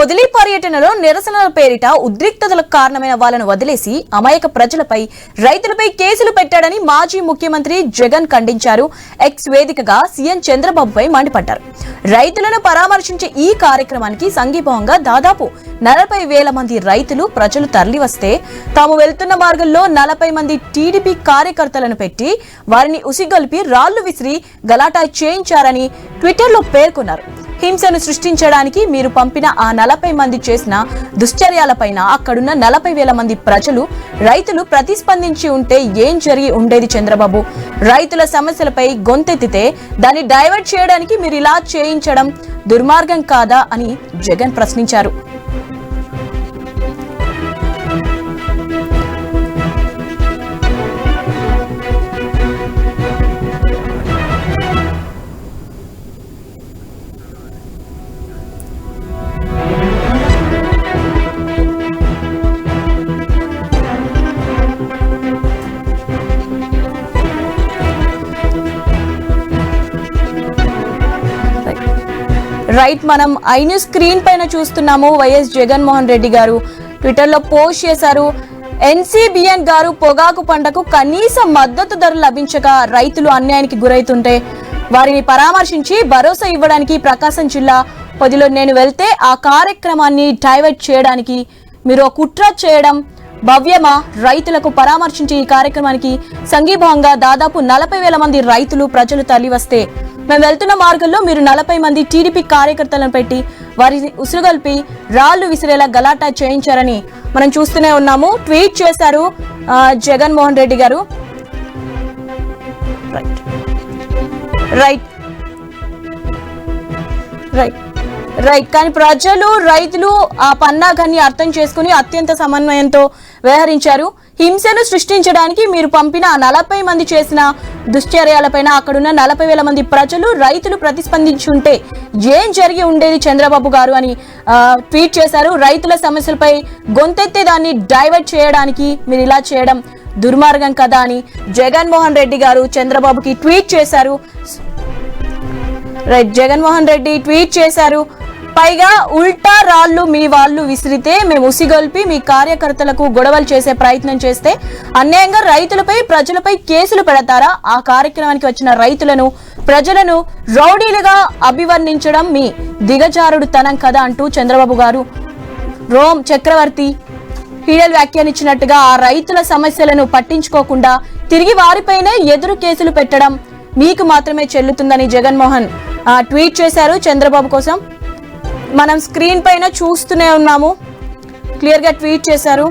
పొదిలి పర్యటనలో నిరసనల పేరిట ఉద్రిక్తతలకు కారణమైన వాళ్ళను వదిలేసి అమాయక ప్రజలపై రైతులపై కేసులు పెట్టాడని మాజీ ముఖ్యమంత్రి జగన్ ఖండించారు. ఎక్స్ వేదికగా సీఎం చంద్రబాబుపై మండిపడ్డారు. రైతులను పరామర్శించే ఈ కార్యక్రమానికి సంఘీభావంగా దాదాపు 40,000 మంది రైతులు ప్రజలు తరలివస్తే తాము వెళ్తున్న మార్గంలో 40 మంది టీడీపీ కార్యకర్తలను పెట్టి వారిని ఉసిగొల్పి రాళ్లు విసిరి గలాటా చేయించారని ట్విట్టర్లో పేర్కొన్నారు. హింసను సృష్టించడానికి మీరు పంపిన ఆ 40 మంది చేసిన దుశ్చర్యాలపైన అక్కడున్న 40,000 మంది ప్రజలు రైతులు ప్రతిస్పందించి ఉంటే ఏం జరిగి ఉండేది? చంద్రబాబు రైతుల సమస్యలపై గొంతెత్తితే దాన్ని డైవర్ట్ చేయడానికి మీరు ఇలా చేయించడం దుర్మార్గం కాదా అని జగన్ ప్రశ్నించారు. రైట్, మనం ఐ న్యూస్ స్క్రీన్ పైన చూస్తున్నాము. వైఎస్ జగన్మోహన్ రెడ్డి గారు ట్విట్టర్ లో పోస్ట్ చేశారు. ఎన్సీబీఎన్ గారు పొగాకు పంటకు కనీస మద్దతు ధర లభించక రైతులు అన్యాయానికి గురైతుంటే వారిని పరామర్శించి భరోసా ఇవ్వడానికి ప్రకాశం జిల్లా పొదిలో నేను వెళ్తే ఆ కార్యక్రమాన్ని డైవర్ట్ చేయడానికి మీరు కుట్ర చేయడం భవ్యమా? రైతులకు పరామర్శించి ఈ కార్యక్రమానికి సంఘీభావంగా దాదాపు 40,000 మంది రైతులు ప్రజలు తరలివస్తే మేము వెళ్తున్న మార్గంలో మీరు 40 మంది టీడీపీ కార్యకర్తలను పెట్టి వారిని ఉసురుగొల్పి రాళ్లు విసిరేలా గలాటా చేయించారని మనం చూస్తూనే ఉన్నాము. ట్వీట్ చేశారు జగన్మోహన్ రెడ్డి గారు. రైట్ కానీ ప్రజలు రైతులు ఆ పన్నాగాన్ని అర్థం చేసుకుని అత్యంత సమన్వయంతో వ్యవహరించారు. హింసను సృష్టించడానికి మీరు పంపిన 40 మంది చేసిన దుశ్చర్యాలపైన అక్కడున్న 40,000 మంది ప్రజలు రైతులు ప్రతిస్పందించి ఉంటే ఏం జరిగి ఉండేది చంద్రబాబు గారు అని ట్వీట్ చేశారు. రైతుల సమస్యలపై గొంతెత్తే దాన్ని డైవర్ట్ చేయడానికి మీరు ఇలా చేయడం దుర్మార్గం కదా అని జగన్మోహన్ రెడ్డి గారు చంద్రబాబుకి ట్వీట్ చేశారు. రైట్, జగన్మోహన్ రెడ్డి ట్వీట్ చేశారు. పైగా ఉల్టా రాళ్లు మీ వాళ్ళు విసిరితే మేము ఉసిగొల్పి మీ కార్యకర్తలకు గొడవలు చేసే ప్రయత్నం చేస్తే అన్యాయంగా రైతులపై ప్రజలపై కేసులు పెడతారా? ఆ కార్యక్రమానికి వచ్చిన రైతులను ప్రజలను రౌడీలుగా అభివర్ణించడం మీ దిగజారుడు తనం కదా అంటూ చంద్రబాబు గారు రోమ్ చక్రవర్తి హీడల్ వ్యాఖ్యానించినట్టుగా ఆ రైతుల సమస్యలను పట్టించుకోకుండా తిరిగి వారిపైనే ఎదురు కేసులు పెట్టడం మీకు మాత్రమే చెల్లుతుందని జగన్మోహన్ ట్వీట్ చేశారు. చంద్రబాబు కోసం మనం స్క్రీన్ పైన చూస్తూనే ఉన్నాము. క్లియర్ గా ట్వీట్ చేశారు.